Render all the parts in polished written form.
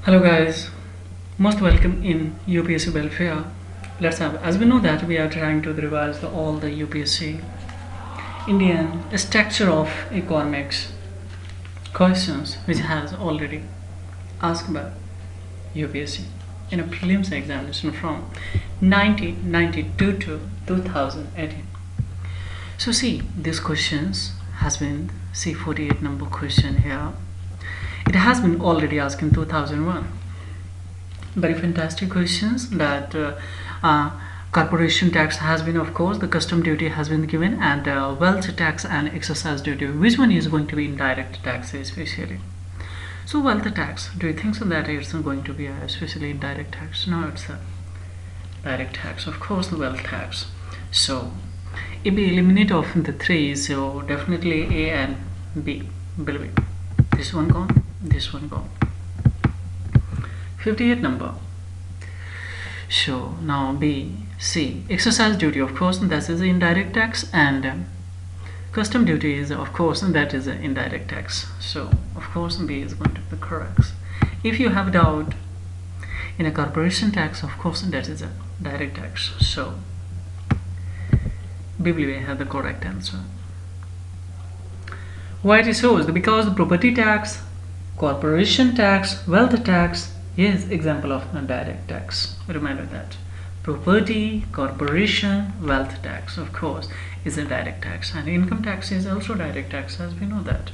Hello guys, most welcome in UPSC welfare. Let's have, as we know that we are trying to revise all the UPSC Indian structure of economics questions which has already asked by UPSC in a prelims examination from 1992 to 2018. So see, these questions has been 48 number question here. It has been already asked in 2001. Very fantastic questions that corporation tax has been, of course, the custom duty has been given, and wealth tax and excise duty. Which one is going to be indirect tax especially? So wealth tax, do you think so that it's going to be especially indirect tax? No, it's a direct tax, of course, the wealth tax. So if we eliminate off the three, so definitely A and B will be this one gone, this one gone. 58 number. So now B, C, excise duty, of course, that is indirect tax, and custom duty is, of course, that is indirect tax. So of course B is going to be correct. If you have doubt in a corporation tax, of course that is a direct tax. So B will have the correct answer. Why it is so? Because the property tax, corporation tax, wealth tax is example of a direct tax. Remember that. Property, corporation, wealth tax, of course, is a direct tax, and income tax is also direct tax, as we know that.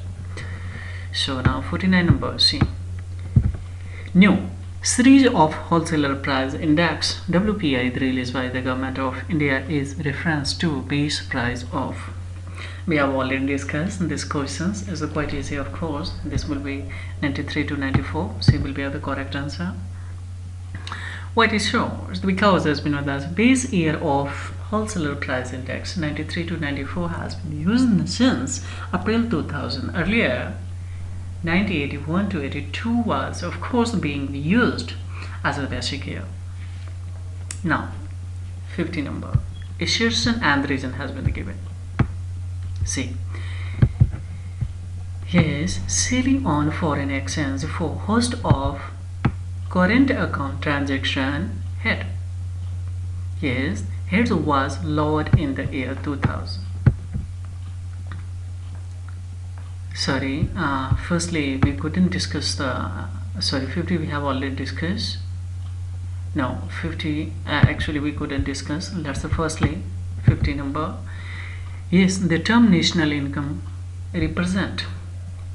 So now 49 number C. New series of wholesaler price index WPI released by the government of India is reference to base price of. We have already discussed these questions. Is quite easy, of course. This will be 93 to 94. C will be the correct answer. Why it is so? Because as we know that base year of wholesaler price index 93 to 94 has been used since April 2000. Earlier 1981 to 82 was, of course, being used as a basic year. Now 50 number. Assertion and the reason has been given. C. Yes, selling on foreign exchange for host of current account transaction head. Yes, head was lowered in the year 2000. Sorry, firstly we couldn't discuss the 50 we have already discussed. No, 50 actually we couldn't discuss. That's the firstly 50 number. Yes, the term national income represent.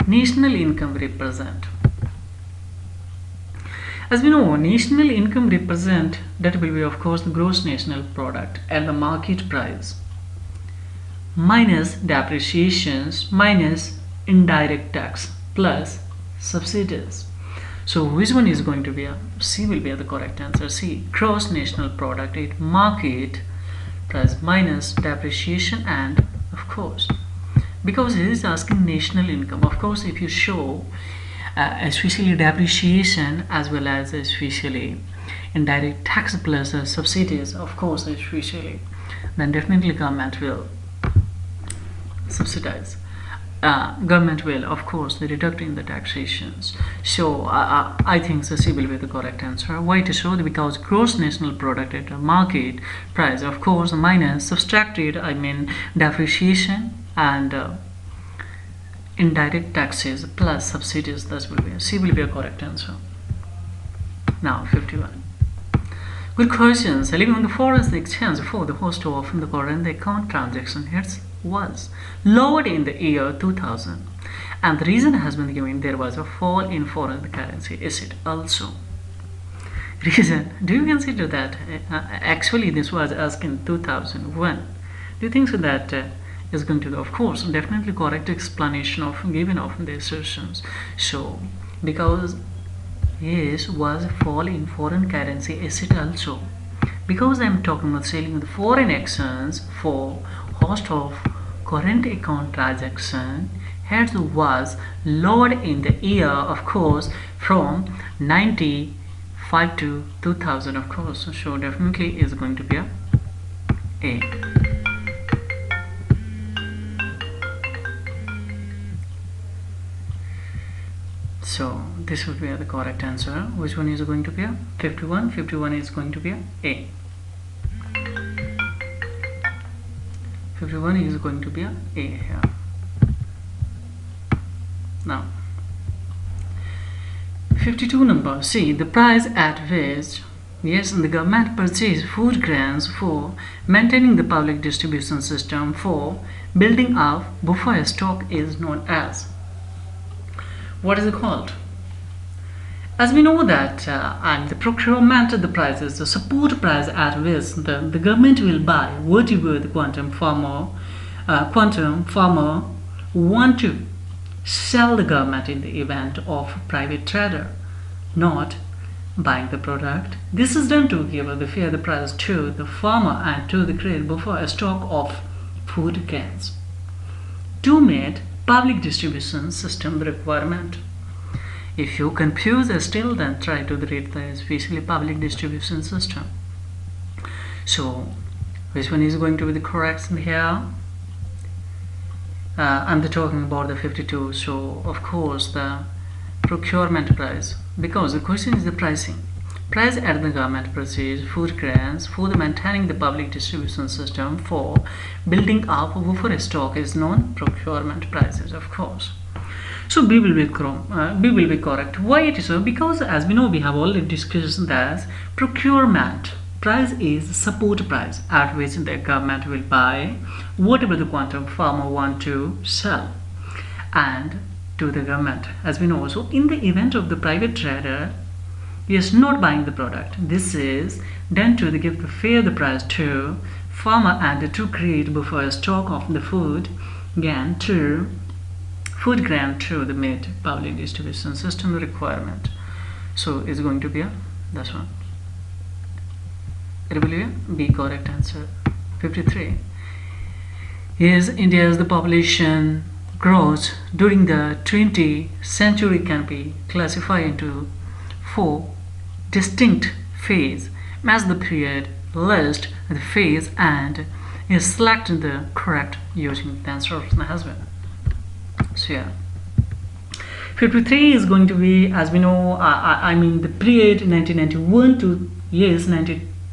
National income represent. As we know, national income represent, that will be, of course, the gross national product and the market price minus depreciations minus indirect tax plus subsidies. So which one is going to be a C will be the correct answer. C, gross national product, it market price minus depreciation, and of course, because it is asking national income, of course, if you show especially depreciation as well as especially indirect tax plus subsidies, of course, especially, then definitely government will subsidize. Government will, of course, deduct in the taxations. So I think C will be the correct answer. Why to show? Because gross national product at a market price, of course, minus subtracted, I mean depreciation and indirect taxes plus subsidies. That will be C will be a correct answer. Now 51. Good question. Selling on the foreign exchange for the host of the current account transaction heads was lowered in the year 2000, and the reason has been given. There was a fall in foreign currency asset also. Reason, do you consider that actually this was asked in 2001? Do you think so that is going to be, of course, definitely correct explanation of given of the assertions. So because yes was a fall in foreign currency asset also, because I am talking about selling the foreign exchange for host of current account transaction heads was lowered in the year, of course, from 95 to 2000, of course. So definitely is going to be A. So this would be the correct answer. Which one is going to be a 51? 51 is going to be a 51 is going to be a here. Now 52 number. See, the price at which the government purchased food grains for maintaining the public distribution system for building up buffer stock is known as. What is it called? As we know that and the procurement of the price is the support price at which the government will buy whatever the quantum farmer want to sell the government in the event of private trader not buying the product. This is done to give the fair the price to the farmer and to the create buffer a stock of food grains to meet public distribution system requirement. If you confuse still, then try to read the especially public distribution system. So which one is going to be the correct here? I'm talking about the 52. So of course the procurement price, because the question is the pricing. Price at the government purchase food grains for the maintaining the public distribution system for building up buffer stock is known procurement prices, of course. So B will be correct. Why it is so? Because as we know, we have already discussed that procurement price is support price at which the government will buy whatever the quantum farmer want to sell and to the government, as we know. So in the event of the private trader is not buying the product, this is done to give the fair the price to farmer and to create buffer stock of the food grain to the meet public distribution system requirement. So it's going to be this one. It will be B correct answer. 53 is India's the population growth during the 20th century can be classified into 4 distinct phases. Match the period, list the phase, and select the correct using the answer of the husband. So yeah, 53 is going to be, as we know, I mean the period 1991 to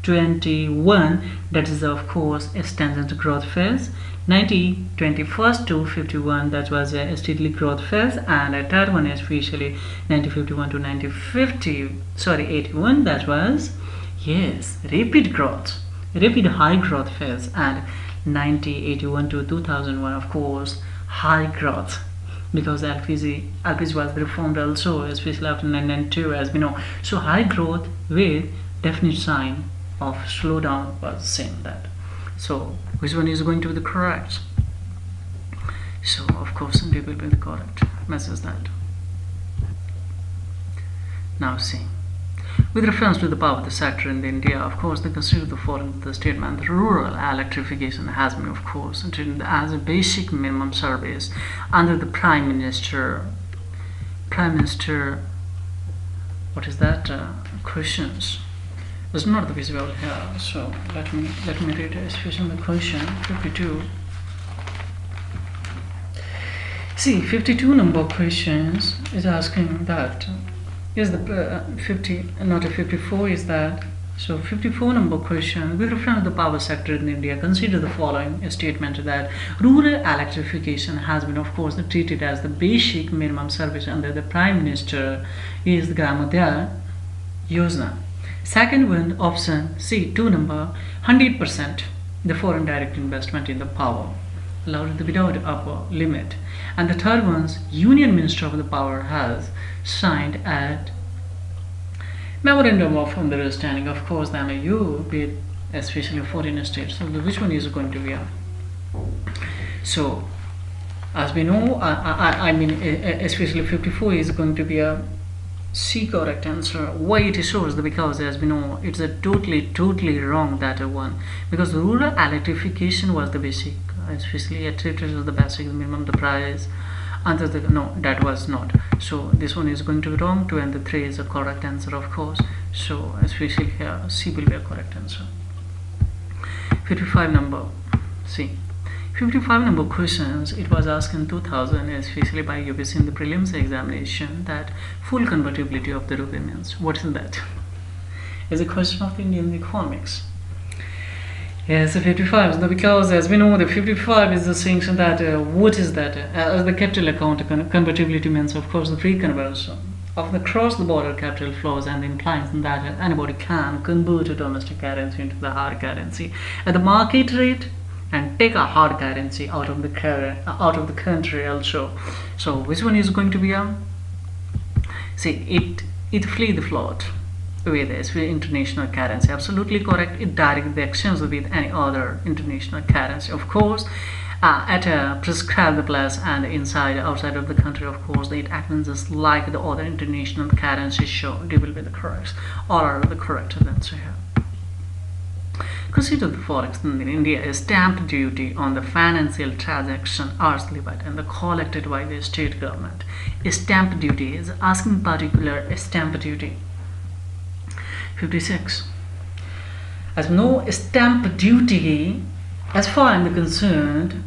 2021, that is of course a standard growth phase. 1921 to 51, that was a steadily growth phase, and a third one especially 1951 to 81, that was rapid growth, rapid high growth phase, and 1981 to 2001, of course, high growth, because LPG was reformed also, especially after 1992, as we know. So high growth with definite sign of slowdown was seen that. So which one is going to be the correct? So of course D will be the correct message that. Now see, with reference to the power sector in India, of course, they consider the following the statement: the rural electrification has been, of course, treated as a basic minimum service under the Prime Minister. What is that? Questions. It's not the visible here. So let me read especially the question 52. See, 52 number questions is asking that. Is the 50 not a 54 is that. So 54 number question, with reference to the power sector in India, consider the following statement that rural electrification has been, of course, treated as the basic minimum service under the Prime Minister is the Gramodyar Yojana. Second one, option C, 2 number, 100% the foreign direct investment in the power allowed without upper limit. And the third one's Union Minister of the Power has signed at Memorandum of Understanding, of course, the MOU with especially foreign states. So which one is going to be a? So as we know, I mean especially 54 is going to be a C correct answer. Why it shows? Because as we know, it's a totally wrong that one, because rural electrification was the basic, especially treated as the basic minimum the price. Answer the no, that was not. So this one is going to be wrong. 2 and the 3 is a correct answer, of course. So especially here C will be a correct answer. 55 number C. 55 number questions. It was asked in 2000, especially by UPSC in the prelims examination, that full convertibility of the rupee means. What is that? Is a question of the Indian economics. Yes, the 55. No, because as we know, the 55 is the sanction that what is that? As the capital account convertibility means, of course, the free conversion of the cross-the-border capital flows, and implies that anybody can convert a domestic currency into the hard currency at the market rate and take a hard currency out of the country also. So which one is going to be a? See, it flee the float with international currency. Absolutely correct. It direct the exchange with any other international currency. Of course, at a prescribed place and outside of the country, of course, it acts just like the other international currency. So they will be the correct or the correct answer here. Consider the forex in India. A stamp duty on the financial transaction are levied and collected by the state government. A stamp duty is asking particular stamp duty. 56. As we know, stamp duty, as far as I'm concerned,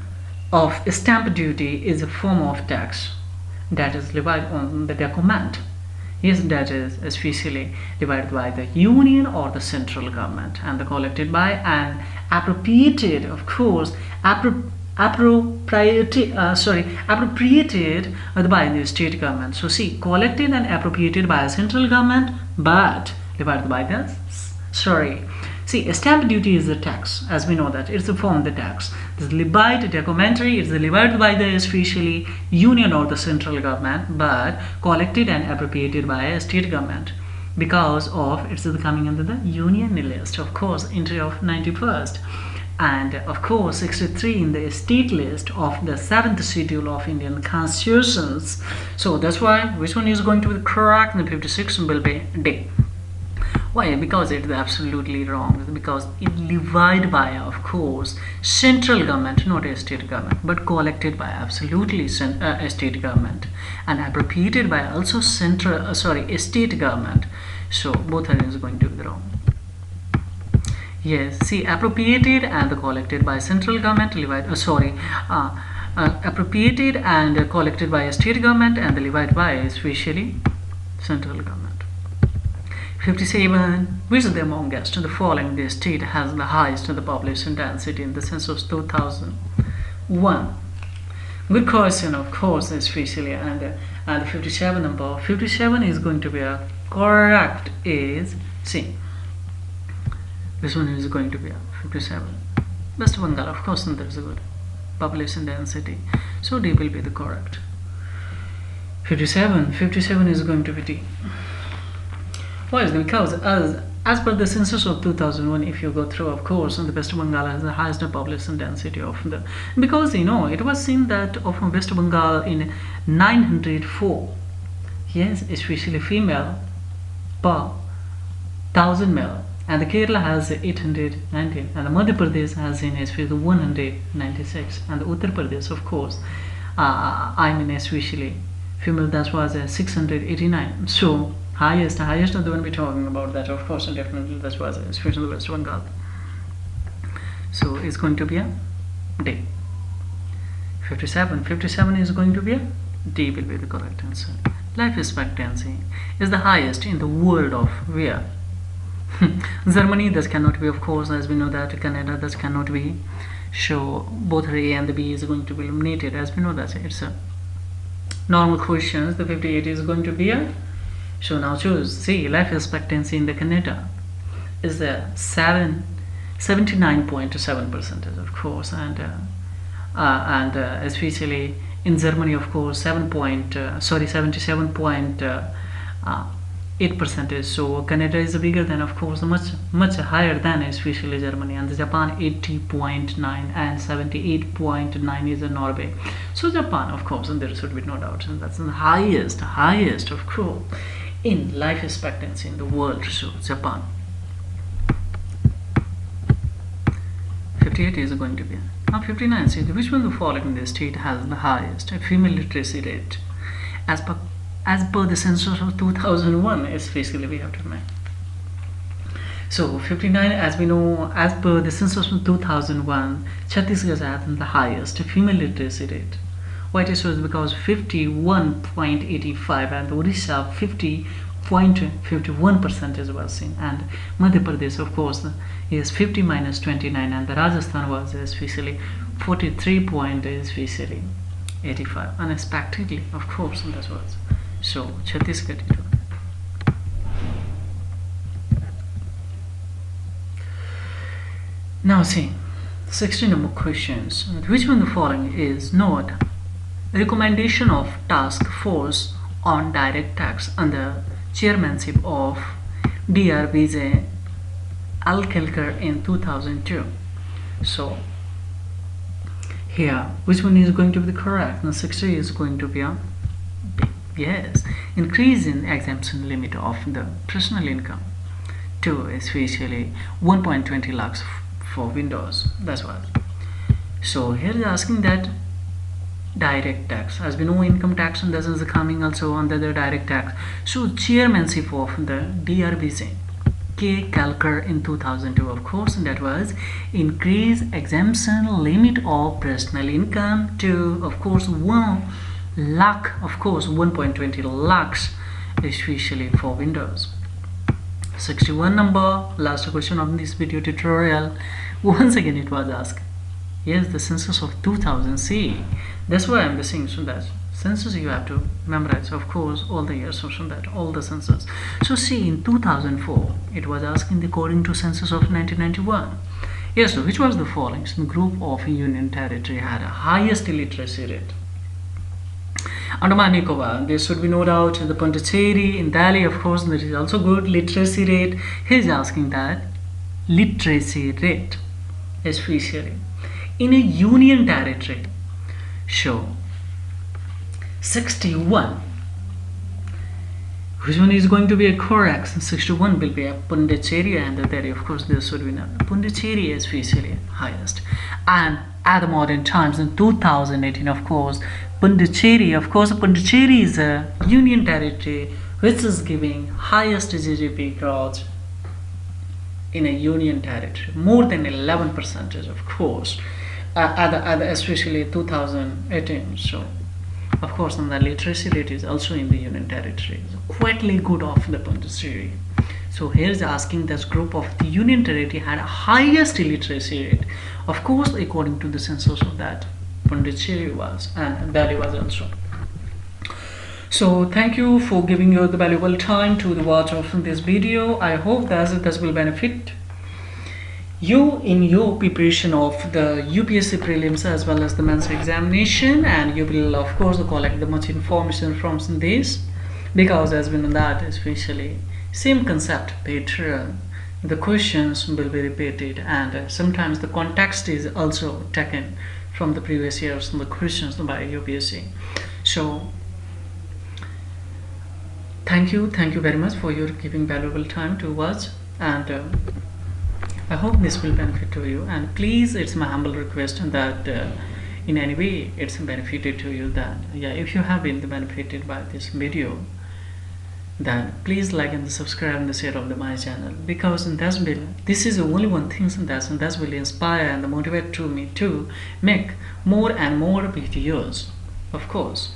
of stamp duty is a form of tax that is levied on the document. Yes, that is especially divided by the union or the central government and collected by and appropriated, of course, appropriated by the state government. So see, collected and appropriated by a central government, but divided by the See, a stamp duty is a tax, as we know that it's a form of the tax. This levied documentary is levied by the especially union or the central government, but collected and appropriated by a state government because of it's coming under the union list, of course, entry of 91st, and of course 63 in the state list of the 7th schedule of Indian constitutions. So that's why which one is going to be correct? The 56 will be D. Why? Because it is absolutely wrong. Because it levied by, of course, central government, not a state government, but collected by absolutely a state government and appropriated by also a state government. So both are going to be wrong. Yes, see, appropriated and collected by central government, appropriated and collected by a state government and levied by especially central government. 57. Which is the amongst the following the state has the highest population density in the census 2001? Good question, of course, especially, and 57 number 57 is going to be a correct is C. This one is going to be a 57. West Bengal, of course, and there's a good population density, so D will be the correct. 57 is going to be D. Why is it? Because as per the census of 2001, if you go through, of course, the West Bengal has the highest population density of the, because you know it was seen that of West Bengal in 904, yes, especially female per 1000 male, and the Kerala has 819, and the Madhya Pradesh has in especially 196, and the Uttar Pradesh, of course, especially female, that was 689. So highest are the one we're talking about, that of course, and definitely that was especially the West Bengal. So it's going to be a D. 57 is going to be a D will be the correct answer. Life expectancy is the highest in the world of where? Germany, this cannot be, of course, as we know that Canada, this cannot be. So both A and the B is going to be eliminated, as we know that it's a normal questions. The 58 is going to be a. So now choose. See, life expectancy in the Canada is the 79.7%, of course, and especially in Germany, of course, 77.8%. So Canada is bigger than, of course, much higher than especially Germany, and Japan 80.9 and 78.9 is in Norway. So Japan, of course, and there should be no doubt, and that's the highest, of course, in life expectancy in the world. So Japan. 58 is going to be. Now 59. See, which one of the following in the state has the highest female literacy rate as per the census of 2001, especially we have to make. So 59, as we know, as per the census from 2001, Chhattisgarh has the highest female literacy rate. Why it is so is because 51.85 and Odisha 50.51% was seen, and Madhya Pradesh of course is 50 minus 29, and the Rajasthan was especially 43.85 unexpectedly, of course, that was so Chhattisgarh. Now see 16 number questions. Which one of the following is not recommendation of task force on direct tax under chairmanship of Dr. Vijay Alkelkar in 2002? So here, which one is going to be the correct? Now 60 is going to be a B. Yes, increase in exemption limit of the personal income to especially 1.20 lakhs for Windows. That's what. So here they're asking that direct tax, as we know income tax and this is coming also under the direct tax. So chairmanship of the Dr. Vijay K. Kalkar in 2002, of course, and that was increase exemption limit of personal income to, of course, 1 lakh, of course 1.20 lakhs, especially for Windows. 61 number, last question of this video tutorial. Once again it was asked, yes, the census of 2000 CE. That's why I'm saying, so that census you have to memorize, of course, all the years from that, all the census. So see, in 2004 it was asking according to census of 1991. Yes, so which was the following group of union territory had a highest illiteracy rate? Andaman Nicobar, there should be no doubt the Pondicherry, in Delhi, of course, there is also good literacy rate. He is asking that literacy rate, especially in a union territory, show 61. Which one is going to be a correct? 61 will be a Pondicherry, and there, of course, there should be none. Pondicherry is especially highest. And at the modern times in 2018, of course, Pondicherry is a union territory which is giving highest GDP growth in a union territory, more than 11%, of course, especially 2018. So of course, and the literacy rate is also in the union territory, so quite good of the Pondicherry. So here's asking this group of the union territory had a highest illiteracy rate, of course, according to the census of that Pondicherry was, and Delhi was also. So thank you for giving your the valuable time to the watch of this video. I hope that this will benefit you in your preparation of the UPSC prelims as well as the mains examination, and you will of course collect the much information from this, because as we know that especially same concept pattern, the questions will be repeated, and sometimes the context is also taken from the previous years and the questions by UPSC. So thank you very much for your giving valuable time to watch, and I hope this will benefit to you. And please, it's my humble request that in any way it's benefited to you, that if you have been benefited by this video, then please like and subscribe and share of my channel, because this is the only one thing that will inspire and motivate to me to make more and more videos, of course.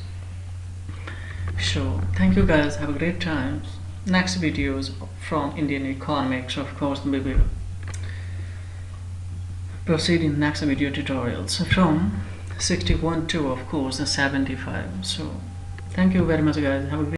So thank you guys, have a great time. Next videos from Indian economics, of course, we will proceed in next video tutorials from 61 to, of course, 75. So thank you very much guys, have a great